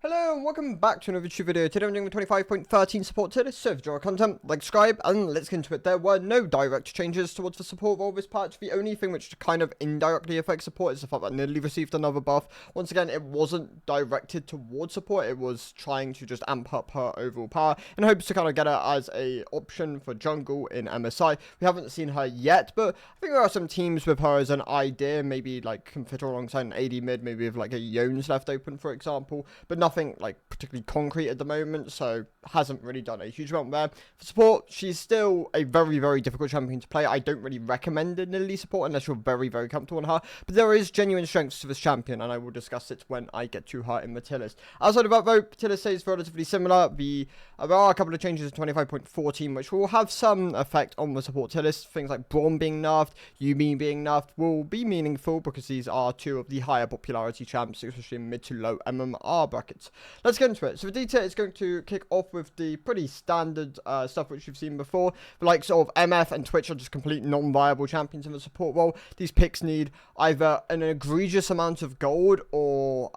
Hello and welcome back to another YouTube video. Today I'm doing the 25.13 support tier list. So if you enjoy content, like, subscribe, and let's get into it. There were no direct changes towards the support role this patch. The only thing which kind of indirectly affects support is the fact that Nidalee received another buff. Once again, it wasn't directed towards support. It was trying to just amp up her overall power in hopes to kind of get her as a option for jungle in MSI. We haven't seen her yet, but I think there are some teams with her as an idea. Maybe like can fit her alongside an AD mid, maybe with like a Yones left open, for example, but nothing like particularly concrete at the moment, so hasn't really done a huge amount there. For support, she's still a very difficult champion to play. I don't really recommend a Nidalee support unless you're very comfortable on her, but there is genuine strengths to this champion, and I will discuss it when I get to her in the tier list. Outside of that though, tier list stays relatively similar. There are a couple of changes in 25.14 which will have some effect on the support tier list. Things like Braum being nerfed, Yumi being nerfed will be meaningful because these are two of the higher popularity champs, especially in mid to low MMR brackets. Let's get into it. So the D tier is going to kick off with the pretty standard stuff which you've seen before. But like sort of MF and Twitch are just complete non-viable champions in the support role. These picks need either an egregious amount of gold or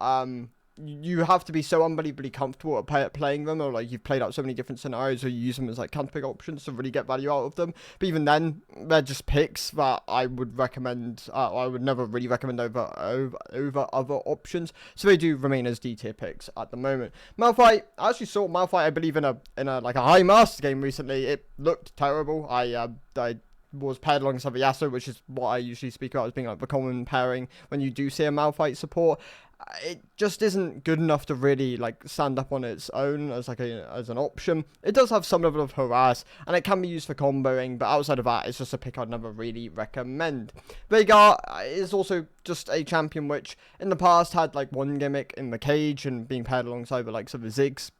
you have to be so unbelievably comfortable at playing them, or like you've played out so many different scenarios, or you use them as like counter pick options to really get value out of them. But even then, they're just picks that I would recommend. I would never really recommend over other options. So they do remain as D tier picks at the moment. Malphite, I actually saw Malphite, I believe, in a like a high master game recently. It looked terrible. I was paired alongside the Yasuo, which is what I usually speak about as being like the common pairing when you do see a Malphite support. It just isn't good enough to really like stand up on its own as like as an option. It does have some level of harass and it can be used for comboing, but outside of that, it's just a pick I'd never really recommend. Veigar is also just a champion which in the past had like one gimmick in the cage and being paired alongside the likes of the Ziggs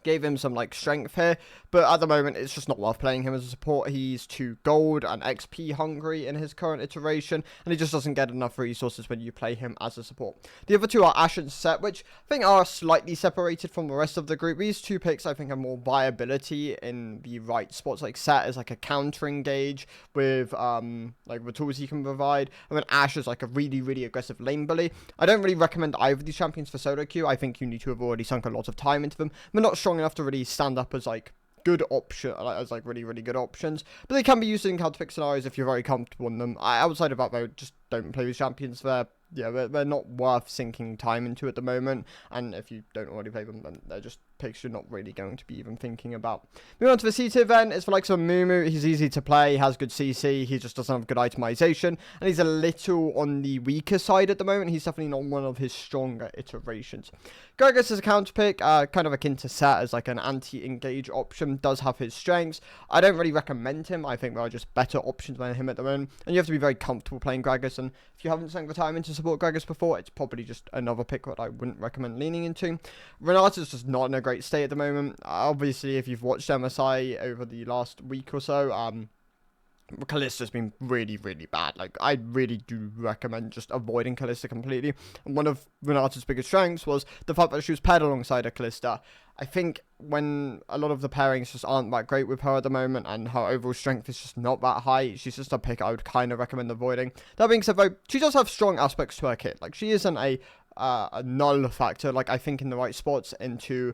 gave him some like strength here, but at the moment it's just not worth playing him as a support. He's too gold and XP hungry in his current iteration, and he just doesn't get enough resources when you play him as a support. The other two are Ashe and Set, which I think are slightly separated from the rest of the group. These two picks I think have more viability in the right spots. Like Set is like a counter engage with like the tools he can provide, and then Ashe is like a really aggressive lane bully. I don't really recommend either of these champions for solo queue. I think you need to have already sunk a lot of time into them. They're not strong enough to really stand up as like good option, as like really good options, but they can be used in counter pick scenarios if you're very comfortable in them. Outside of that though, just don't play with champions. They're not worth sinking time into at the moment, and if you don't already play them, then they're just picks you're not really going to be even thinking about. Moving on to the C tier then, it's for like some Mumu. He's easy to play, he has good CC, he just doesn't have good itemization, and he's a little on the weaker side at the moment. He's definitely not one of his stronger iterations. Gragas is a counter pick, kind of akin to Set as like an anti-engage option, does have his strengths. I don't really recommend him. I think there are just better options than him at the moment, and you have to be very comfortable playing Gragas, and if you haven't sunk the time into support Gragas before, it's probably just another pick that I wouldn't recommend leaning into. Renata's just not in a great state at the moment. Obviously, if you've watched MSI over the last week or so, Kalista's been really bad. Like, I really do recommend just avoiding Kalista completely. And one of Renata's biggest strengths was the fact that she was paired alongside a Kalista. I think when a lot of the pairings just aren't that great with her at the moment, and her overall strength is just not that high, she's just a pick I would kind of recommend avoiding. That being said though, she does have strong aspects to her kit. Like, she isn't a null factor. Like, I think in the right spots into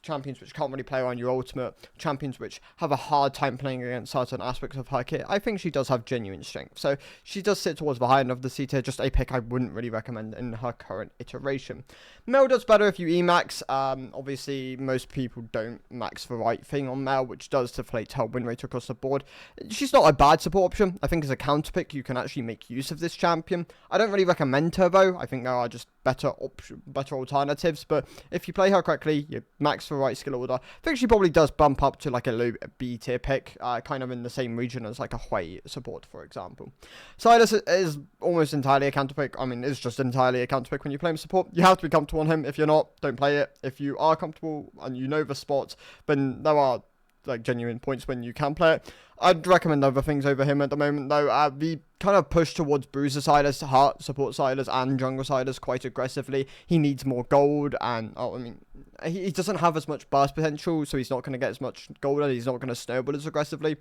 champions which can't really play around your ultimate, champions which have a hard time playing against certain aspects of her kit, I think she does have genuine strength. So she does sit towards the high end of the C tier, just a pick I wouldn't really recommend in her current iteration. Mel does better if you E-max. Obviously, most people don't max the right thing on Mel, which does deflate her win rate across the board. She's not a bad support option. I think as a counter pick, you can actually make use of this champion. I don't really recommend her though. I think there are just better alternatives, but if you play her correctly, you max the right skill order, I think she probably does bump up to like a low B tier pick, kind of in the same region as like a Hui support, for example. Silas is almost entirely a counter pick. I mean, it's just entirely a counter pick when you play him support. You have to be comfortable on him. If you're not, don't play it. If you are comfortable and you know the spots, then there are like genuine points when you can play it. I'd recommend other things over him at the moment though. The kind of push towards Bruiser Siders, Heart support Siders, and Jungle Siders quite aggressively. He needs more gold, and he doesn't have as much burst potential, so he's not going to get as much gold, and he's not going to snowball as aggressively.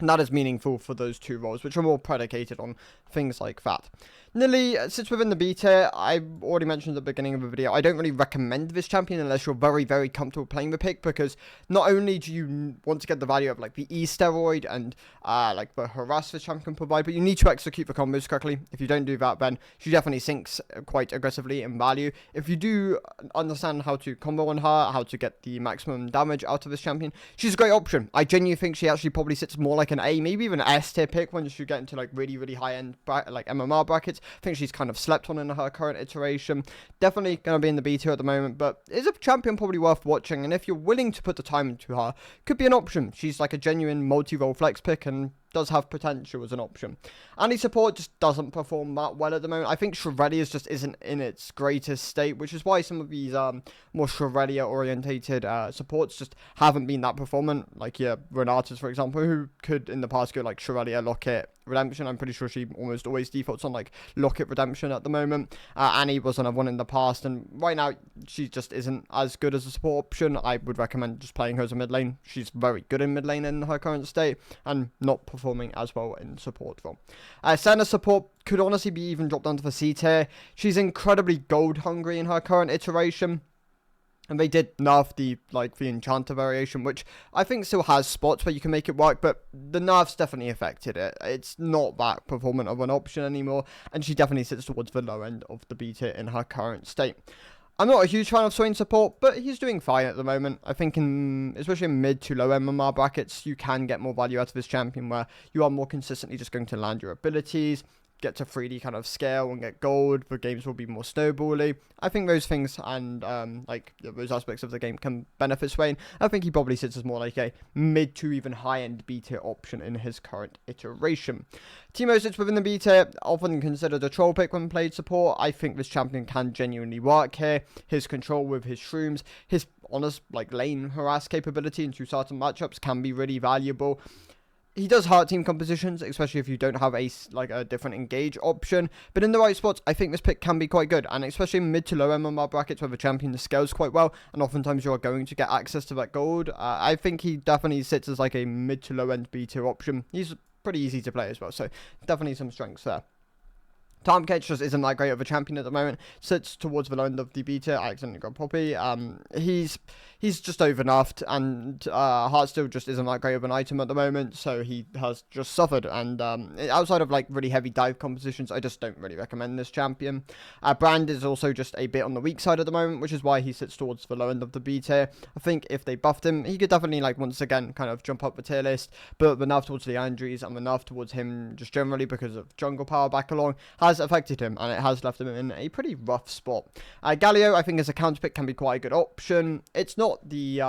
And that is meaningful for those two roles, which are more predicated on things like that. Nilly sits within the B tier. I already mentioned at the beginning of the video, I don't really recommend this champion unless you're very, very comfortable playing the pick, because not only do you want to get the value of like the E steroid and like the harass this champion can provide, but you need to execute the combos correctly. If you don't do that, then she definitely sinks quite aggressively in value. If you do understand how to combo on her, how to get the maximum damage out of this champion, she's a great option. I genuinely think she actually probably sits more like an A, maybe even an S tier pick once you get into like really, really high end like MMR brackets. I think she's kind of slept on in her current iteration. Definitely going to be in the B tier at the moment, but is a champion probably worth watching, and if you're willing to put the time into her, could be an option. She's like a genuine multi-role flex pick and does have potential as an option. Anti-support just doesn't perform that well at the moment. I think Shrevelia just isn't in its greatest state, which is why some of these more Shrevelia orientated supports just haven't been that performant. Like Renatas, for example, who could in the past go like Shrevelia, Locket, Redemption. I'm pretty sure she almost always defaults on like Locket, Redemption at the moment. Annie was another one in the past, and right now she just isn't as good as a support option. I would recommend just playing her as a mid lane. She's very good in mid lane in her current state, and not performing as well in support role. Senna support could honestly be even dropped down to the C tier. She's incredibly gold hungry in her current iteration. And they did nerf the Enchanter variation, which I think still has spots where you can make it work, but the nerfs definitely affected it. It's not that performant of an option anymore, and she definitely sits towards the low end of the B tier in her current state. I'm not a huge fan of Swain support, but he's doing fine at the moment. I think especially in mid to low MMR brackets, you can get more value out of this champion where you are more consistently just going to land your abilities, get to 3D kind of scale and get gold. The games will be more snowbally. I think those things and those aspects of the game can benefit Swain. I think he probably sits as more like a mid to even high end B tier option in his current iteration. Teemo sits within the B tier, often considered a troll pick when played support. I think this champion can genuinely work here. His control with his shrooms, his honest lane harass capability into certain matchups can be really valuable. He does hurt team compositions, especially if you don't have a different engage option. But in the right spots, I think this pick can be quite good. And especially in mid to low MMR brackets where the champion scales quite well, and oftentimes you are going to get access to that gold. I think he definitely sits as like a mid to low end B tier option. He's pretty easy to play as well, so definitely some strengths there. Tarmkech just isn't that great of a champion at the moment. Sits towards the low end of the B tier. I accidentally got Poppy. He's just overnerfed, and Heartsteel just isn't that great of an item at the moment, so he has just suffered. And outside of really heavy dive compositions, I just don't really recommend this champion. Brand is also just a bit on the weak side at the moment, which is why he sits towards the low end of the B tier. I think if they buffed him, he could definitely once again kind of jump up the tier list, but the nerf towards the Andrews and the nerf towards him just generally because of jungle power back along has affected him, and it has left him in a pretty rough spot. Galio, I think as a counter pick can be quite a good option. It's not the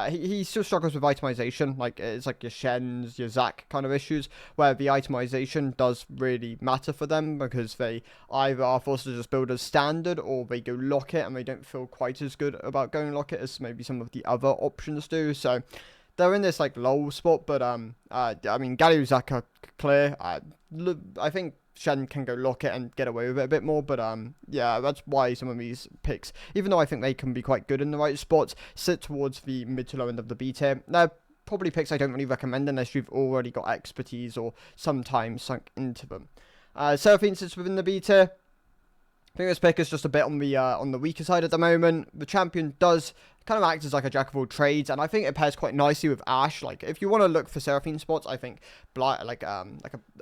he still struggles with itemization. It's like your Shens, your Zac kind of issues, where the itemization does really matter for them because they either are forced to just build as standard, or they go Locket and they don't feel quite as good about going Locket as maybe some of the other options do. So they're in this low spot, but I mean Galio, Zac are clear. I think Shen can go Locket and get away with it a bit more, but yeah, that's why some of these picks, even though I think they can be quite good in the right spots, sit towards the mid to low end of the B tier. They're probably picks I don't really recommend unless you've already got expertise or some time sunk into them. Seraphine sits within the B tier. I think this pick is just a bit on the weaker side at the moment. The champion does kind of act as a jack of all trades, and I think it pairs quite nicely with Ashe. If you want to look for Seraphine spots, I think a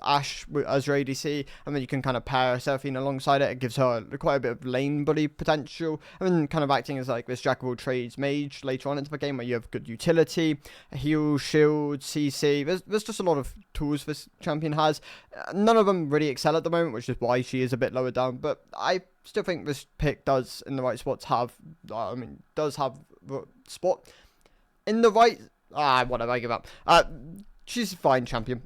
Ashe as your ADC, and then you can kind of pair Seraphine alongside it. It gives her quite a bit of lane bully potential, and then kind of acting as this jack of all trades mage later on into the game, where you have good utility, heal, shield, CC. There's just a lot of tools this champion has. None of them really excel at the moment, which is why she is a bit lower down, but I still think this pick does, in the right spots, have the spot in the right. Whatever, I give up. She's a fine champion.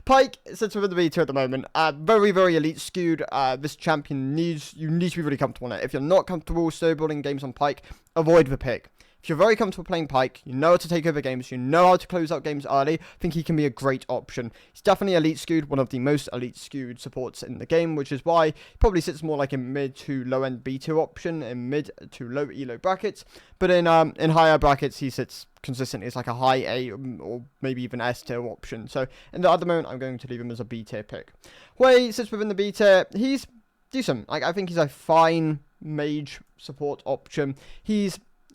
Pyke sits within the B tier at the moment. Very, very elite skewed. This champion you need to be really comfortable on it. If you're not comfortable snowballing games on Pyke, avoid the pick. if you're very comfortable playing Pyke, you know how to take over games, you know how to close out games early, I think he can be a great option. He's definitely elite skewed, one of the most elite skewed supports in the game, which is why he probably sits more like a mid to low end B2 option in mid to low elo brackets. But in higher brackets, he sits consistently as like a high A or maybe even S tier option. So at the moment, I'm going to leave him as a B tier pick. Where he sits within the B tier, he's decent. Like, I think he's a fine mage support option.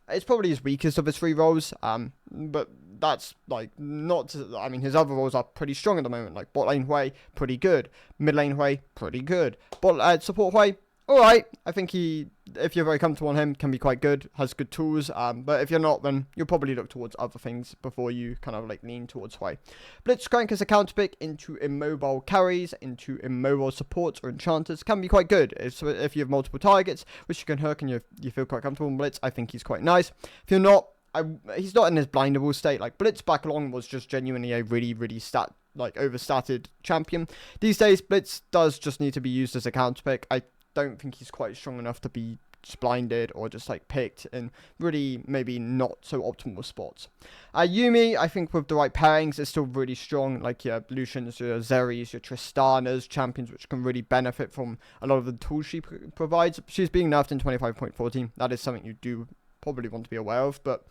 It's probably his weakest of his 3 roles, but that's like not to, I mean, his other roles are pretty strong at the moment, like bot lane Hui, pretty good, mid lane Hui, pretty good, support Hui, alright. I think if you're very comfortable on him, can be quite good, has good tools, but if you're not, then you'll probably look towards other things before you kind of like lean towards Hui. Blitzcrank as a counter pick into immobile carries, into immobile supports or enchanters can be quite good. So if you have multiple targets, which you can hook and you feel quite comfortable in Blitz, I think he's quite nice. If you're not, he's not in his blindable state. Like, Blitz back along was just genuinely a really, really overstated champion. These days, Blitz does just need to be used as a counter pick. I don't think he's quite strong enough to be just blinded or just like picked in really maybe not so optimal spots. Yuumi, I think with the right pairings is still really strong, like your Lucians, your Zeris, your Tristanas, champions which can really benefit from a lot of the tools she provides. She's being nerfed in 25.14. That is something you do probably want to be aware of, but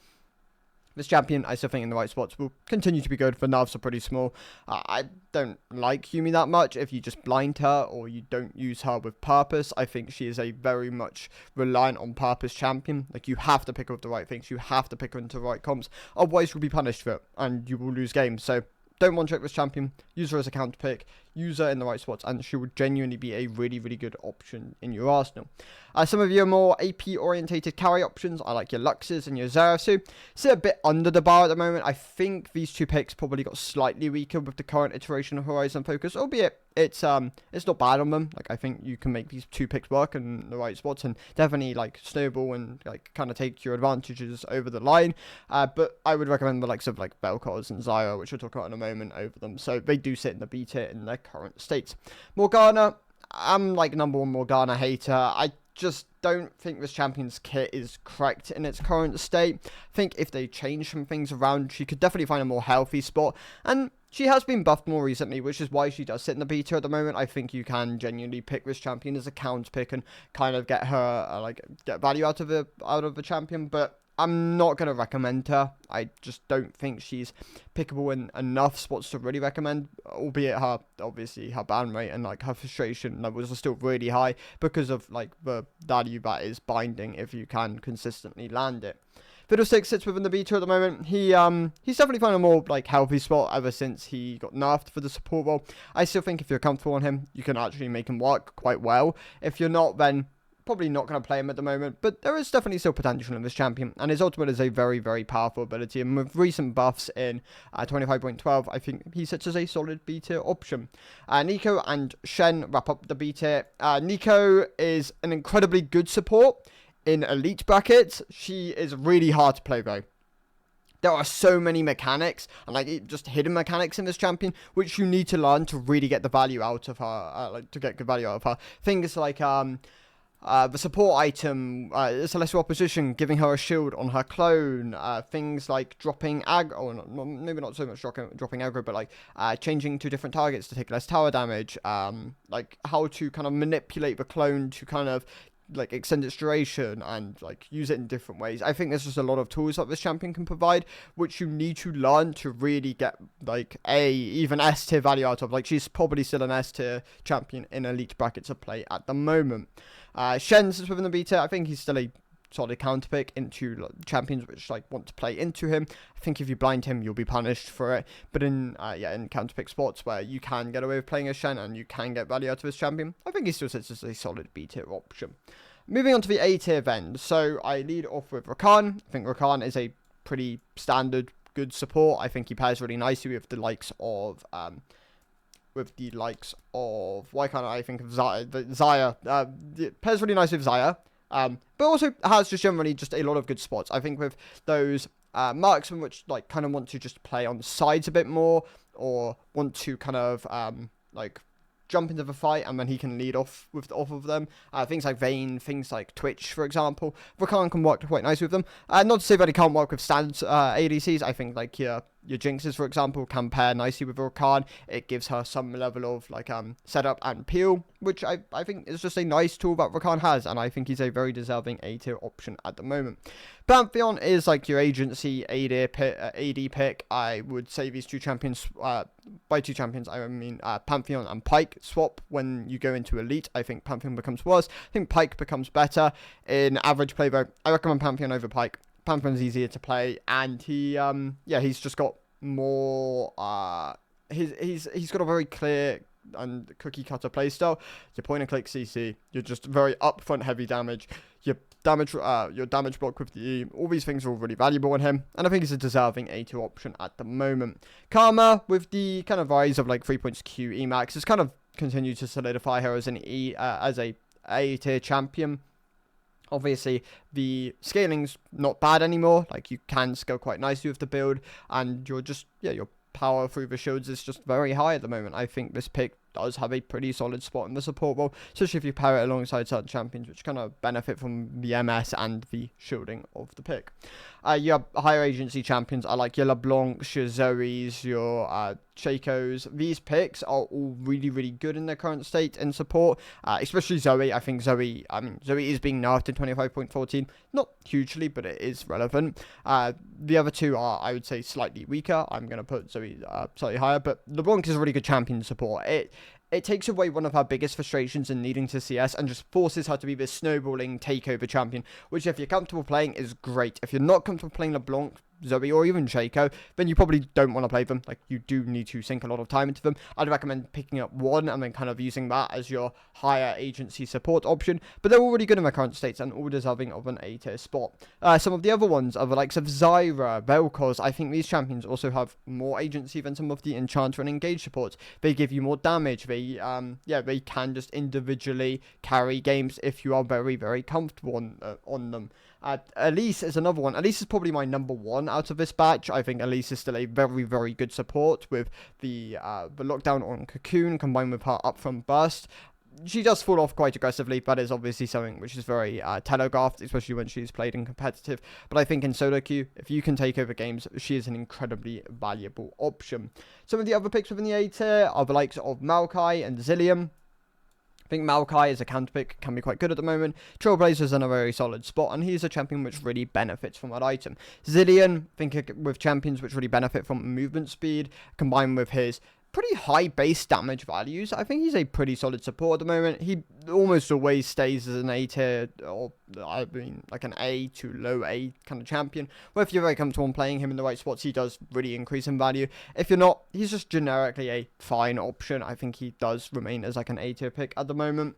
this champion, I still think in the right spots, will continue to be good. The nerfs are pretty small. I don't like Yuumi that much if you just blind her or you don't use her with purpose. I think she is a very much reliant on purpose champion. Like, you have to pick up the right things. You have to pick her into the right comps. Otherwise, you'll be punished for it and you will lose games. So don't one-trick this champion. Use her as a counter pick. Use her in the right spots, and she would genuinely be a really, really good option in your arsenal. Some of your more AP-orientated carry options are like your Luxes and your Zerasu. Sit a bit under the bar at the moment. I think these 2 picks probably got slightly weaker with the current iteration of Horizon Focus, albeit it's not bad on them. Like, I think you can make these 2 picks work in the right spots and definitely like snowball and like kind of take your advantages over the line. But I would recommend the likes of like Vel'Koz and Zyra, which we'll talk about in a moment, over them. So they do sit in the B tier in their current state. Morgana, I'm like #1 Morgana hater. I just don't think this champion's kit is correct in its current state. I think if they change some things around, she could definitely find a more healthy spot, and she has been buffed more recently, which is why she does sit in the beta at the moment. I think you can genuinely pick this champion as a counter pick and kind of get her get value out of the champion, but I'm not going to recommend her. I just don't think she's pickable in enough spots to really recommend, albeit obviously her ban rate and like her frustration levels are still really high because of like the value that is binding if you can consistently land it. Fiddlesticks sits within the beta at the moment. He's definitely found a more like healthy spot ever since he got nerfed for the support role. I still think if you're comfortable on him, you can actually make him work quite well. If you're not, then probably not going to play him at the moment, but there is definitely still potential in this champion, and his ultimate is a very, very powerful ability, and with recent buffs in 25.12, I think he sits as a solid B tier option. Nico and Shen wrap up the B tier. Nico is an incredibly good support in elite brackets. She is really hard to play though. There are so many mechanics and like just hidden mechanics in this champion which you need to learn to really get the value out of her, to get good value out of her. Things like the support item, Celestial Opposition, giving her a shield on her clone, things like dropping aggro, maybe not so much dropping aggro, but like changing to different targets to take less tower damage, like how to kind of manipulate the clone to kind of like extend its duration and like use it in different ways. I think there's just a lot of tools that this champion can provide which you need to learn to really get like even S tier value out of. Like, she's probably still an S tier champion in elite brackets of play at the moment. Shen is within the beta. I think he's still a solid counter pick into champions which like want to play into him. I think if you blind him, you'll be punished for it. But in counter pick spots where you can get away with playing a Shen and you can get value out of his champion, I think he still sits as a solid B tier option. Moving on to the A tier then. So I lead off with Rakan. I think Rakan is a pretty standard good support. I think he pairs really nicely with the likes of why can't I think of Xayah? Pairs really nice with Xayah. But also has just generally just a lot of good spots. I think with those marksmen which like kind of want to just play on the sides a bit more, or want to kind of jump into the fight and then he can lead off of them. Things like Vayne, things like Twitch, for example. Rakan can work quite nice with them. Not to say that he can't work with standard ADCs. I think like your Jinxes, for example, can pair nicely with Rakan. It gives her some level of like setup and peel, which I think is just a nice tool that Rakan has, and I think he's a very deserving A tier option at the moment. Pantheon is like your agency AD pick. I would say these two champions, by two champions I mean Pantheon and Pyke swap when you go into Elite. I think Pantheon becomes worse. I think Pyke becomes better. In average play though, I recommend Pantheon over Pyke. Pantheon's easier to play, and he's just got more he's got a very clear and cookie cutter playstyle. Your point and click CC, you're just very upfront heavy damage. Your damage block with the E, all these things are all really valuable in him, and I think he's a deserving A2 option at the moment. Karma, with the kind of rise of like 3 points Q Emax, has kind of continued to solidify her as an as a A tier champion. Obviously, the scaling's not bad anymore. Like, you can scale quite nicely with the build, and your power through the shields is just very high at the moment. I think this pick does have a pretty solid spot in the support role, especially if you pair it alongside certain champions, which kind of benefit from the MS and the shielding of the pick. Your higher agency champions are like your LeBlancs, your Zoes, your Chacos. These picks are all really, really good in their current state in support, especially Zoe. I think Zoe is being nerfed in 25.14. Not hugely, but it is relevant. The other two are, I would say, slightly weaker. I'm going to put Zoe slightly higher, but LeBlanc is a really good champion support. It takes away one of her biggest frustrations in needing to CS and just forces her to be this snowballing takeover champion, which if you're comfortable playing is great. If you're not comfortable playing LeBlanc, Zoe, or even Shaco, then you probably don't want to play them. Like, you do need to sink a lot of time into them. I'd recommend picking up one and then kind of using that as your higher agency support option, but they're all really good in their current states and all deserving of an A tier spot. Some of the other ones are the likes of Zyra, Vel'Koz. I think these champions also have more agency than some of the Enchanter and Engage supports. They give you more damage. They can just individually carry games if you are very, very comfortable on them. Elise is another one. Elise is probably my number one out of this batch. I think Elise is still a very, very good support with the lockdown on Cocoon combined with her upfront burst. She does fall off quite aggressively, but is obviously something which is very telegraphed, especially when she's played in competitive. But I think in solo queue, if you can take over games, she is an incredibly valuable option. Some of the other picks within the A tier are the likes of Maokai and Zillion. I think Maokai as a counter pick can be quite good at the moment. Trailblazer's in a very solid spot, and he's a champion which really benefits from that item. Zillion, I think with champions which really benefit from movement speed, combined with his pretty high base damage values, I think he's a pretty solid support at the moment. He almost always stays as an A tier, or I mean like an A to low A kind of champion, where if you're very comfortable in playing him in the right spots, he does really increase in value. If you're not, he's just generically a fine option. I think he does remain as like an A tier pick at the moment.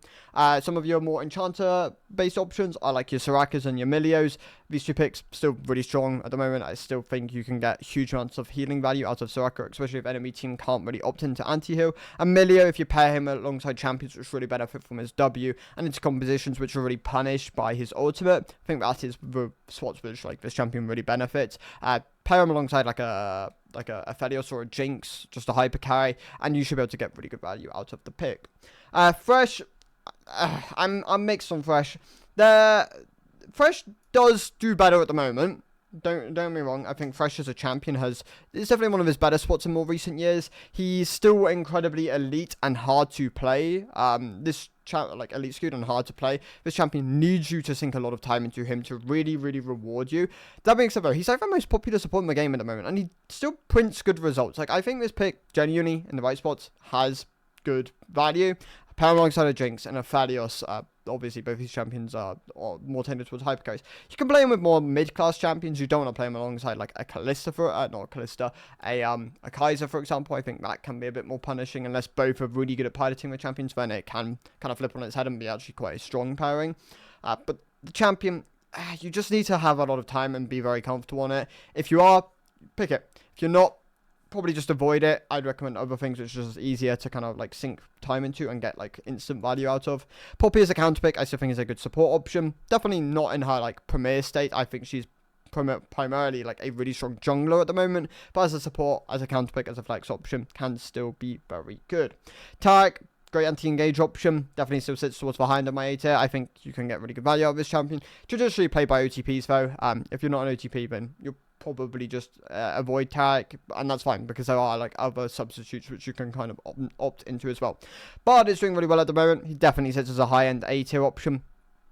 Some of your more Enchanter based options are like your Sorakas and your Milios. These two picks still really strong at the moment. I still think you can get huge amounts of healing value out of Soraka, especially if enemy team can't really opt into anti-heal. And Milio, if you pair him alongside champions which really benefit from his W and into compositions which are really punished by his ultimate, I think that is the spots which like this champion really benefits. Pair him alongside like a Aphelios or a Jinx, just a hyper carry, and you should be able to get really good value out of the pick. Fresh, I'm mixed on Fresh. Fresh does do better at the moment. Don't get me wrong. I think Fresh as a champion it's definitely one of his better spots in more recent years. He's still incredibly elite and hard to play. Like elite skewed and hard to play. This champion needs you to sink a lot of time into him to really, really reward you. That being said though, he's like the most popular support in the game at the moment, and he still prints good results. Like, I think this pick genuinely in the right spots has good value. Pair alongside a Jinx and a Aphelios. Obviously, both these champions are more tended towards hyper carries. You can play him with more mid-class champions. You don't want to play him alongside like a Kalista a Kaiser, for example. I think that can be a bit more punishing unless both are really good at piloting the champions. Then it can kind of flip on its head and be actually quite a strong pairing. But the champion, you just need to have a lot of time and be very comfortable on it. If you are, pick it. If you're not, probably just avoid it. I'd recommend other things which are just easier to kind of like sink time into and get like instant value out of. Poppy as a counter pick, I still think is a good support option. Definitely not in her like premier state. I think she's primarily like a really strong jungler at the moment, but as a support, as a counter pick, as a flex option, can still be very good. Tarek, great anti-engage option. Definitely still sits towards behind on my A tier. I think you can get really good value out of this champion. Traditionally played by OTPs though. If you're not an OTP, then you'll probably just avoid Tarek, and that's fine because there are like other substitutes which you can kind of opt into as well. Bard is doing really well at the moment. He definitely sits as a high-end A tier option.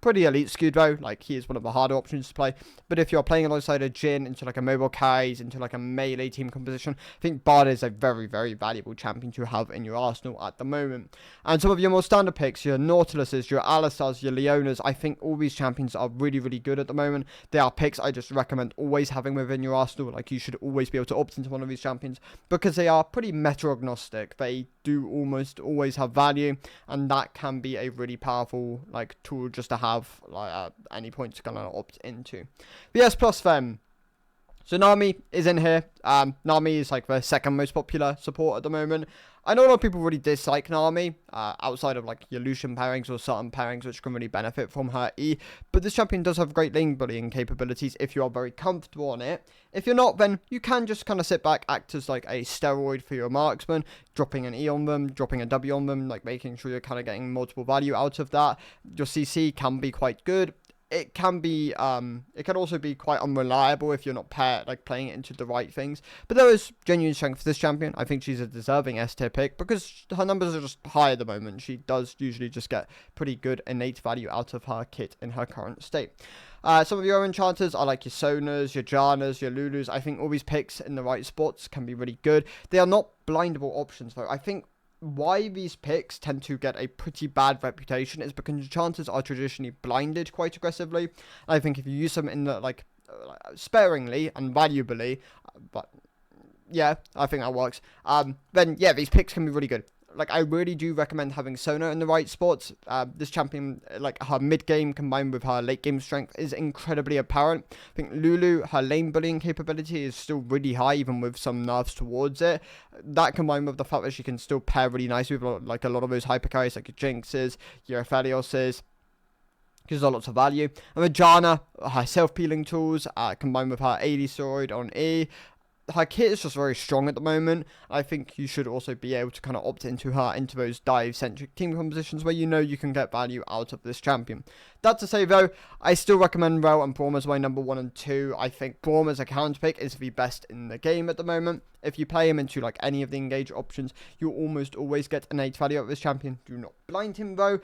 Pretty elite skewed though, like he is one of the harder options to play. But if you're playing alongside a Jhin into like a mobile carries, into like a melee team composition, I think Bard is a very, very valuable champion to have in your arsenal at the moment. And some of your more standard picks, your Nautiluses, your Alistars, your Leonas, I think all these champions are really, really good at the moment. They are picks I just recommend always having within your arsenal. Like you should always be able to opt into one of these champions because they are pretty meta agnostic. They do almost always have value, and that can be a really powerful like tool just to have like at any point to kind of opt into. But yes, plus them. So Nami is in here. Nami is like the second most popular support at the moment. I know a lot of people really dislike Nami, outside of like your Lucian pairings or certain pairings which can really benefit from her E. But this champion does have great lane bullying capabilities if you are very comfortable on it. If you're not, then you can just kind of sit back, act as like a steroid for your marksman, dropping an E on them, dropping a W on them, like making sure you're kind of getting multiple value out of that. Your CC can be quite good. It can be, it can also be quite unreliable if you're not playing it into the right things. But there is genuine strength for this champion. I think she's a deserving S tier pick because her numbers are just high at the moment. She does usually just get pretty good innate value out of her kit in her current state. Some of your enchanters are like your Sonas, your Janas, your Lulus. I think all these picks in the right spots can be really good. They are not blindable options though. I think why these picks tend to get a pretty bad reputation is because enchanters are traditionally blinded quite aggressively. I think if you use them in the sparingly and valuably, but yeah, I think that works. Then yeah, these picks can be really good. Like, I really do recommend having Sona in the right spots. This champion, like, her mid-game combined with her late-game strength is incredibly apparent. I think Lulu, her lane bullying capability is still really high, even with some nerfs towards it. That combined with the fact that she can still pair really nicely with, like, a lot of those hyper carries, like your Jinxes, your Aphelioses, gives her lots of value. And with Janna, her self-peeling tools, combined with her AD Sword on E, her kit is just very strong at the moment. I think you should also be able to kind of opt into her into those dive-centric team compositions where you know you can get value out of this champion. That to say though, I still recommend Rel and Braum as my number 1 and 2. I think Braum as a counter pick is the best in the game at the moment. If you play him into like any of the engage options, you'll almost always get innate value out of this champion. Do not blind him though.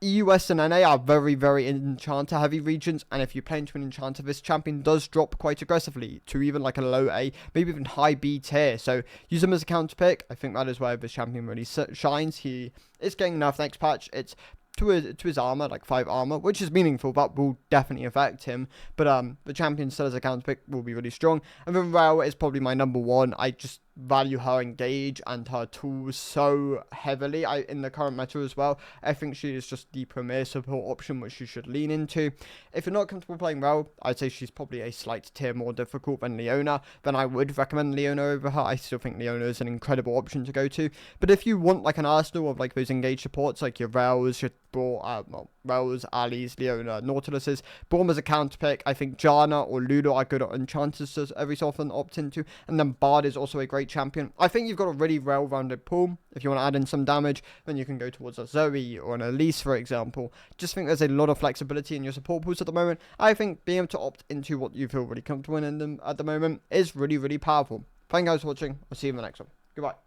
EUS and NA are very, very enchanter heavy regions, and if you play into an enchanter, this champion does drop quite aggressively to even like a low A, maybe even high B tier. So use him as a counter pick. I think that is where this champion really shines. He is getting nerfed next patch. It's to his armor, like 5 armor, which is meaningful. That will definitely affect him. But the champion still as a counter pick will be really strong. And then Rel is probably my number 1. I just value her engage and her tools so heavily in the current meta as well. I think she is just the premier support option which you should lean into. If you're not comfortable playing Rel, I'd say she's probably a slight tier more difficult than Leona. Then I would recommend Leona over her. I still think Leona is an incredible option to go to. But if you want like an arsenal of like those engage supports, like your Rels, your Rels, Ali's, Leona, Nautiluses, Braum as a counter pick. I think Janna or Lulu are good at enchanters to every so often opt into. And then Bard is also a great champion. I think you've got a really well-rounded pool. If you want to add in some damage, then you can go towards a Zoe or an Elise, for example. Just think there's a lot of flexibility in your support pools at the moment. I think being able to opt into what you feel really comfortable in them at the moment is really, really powerful. Thank you guys for watching. I'll see you in the next one. Goodbye.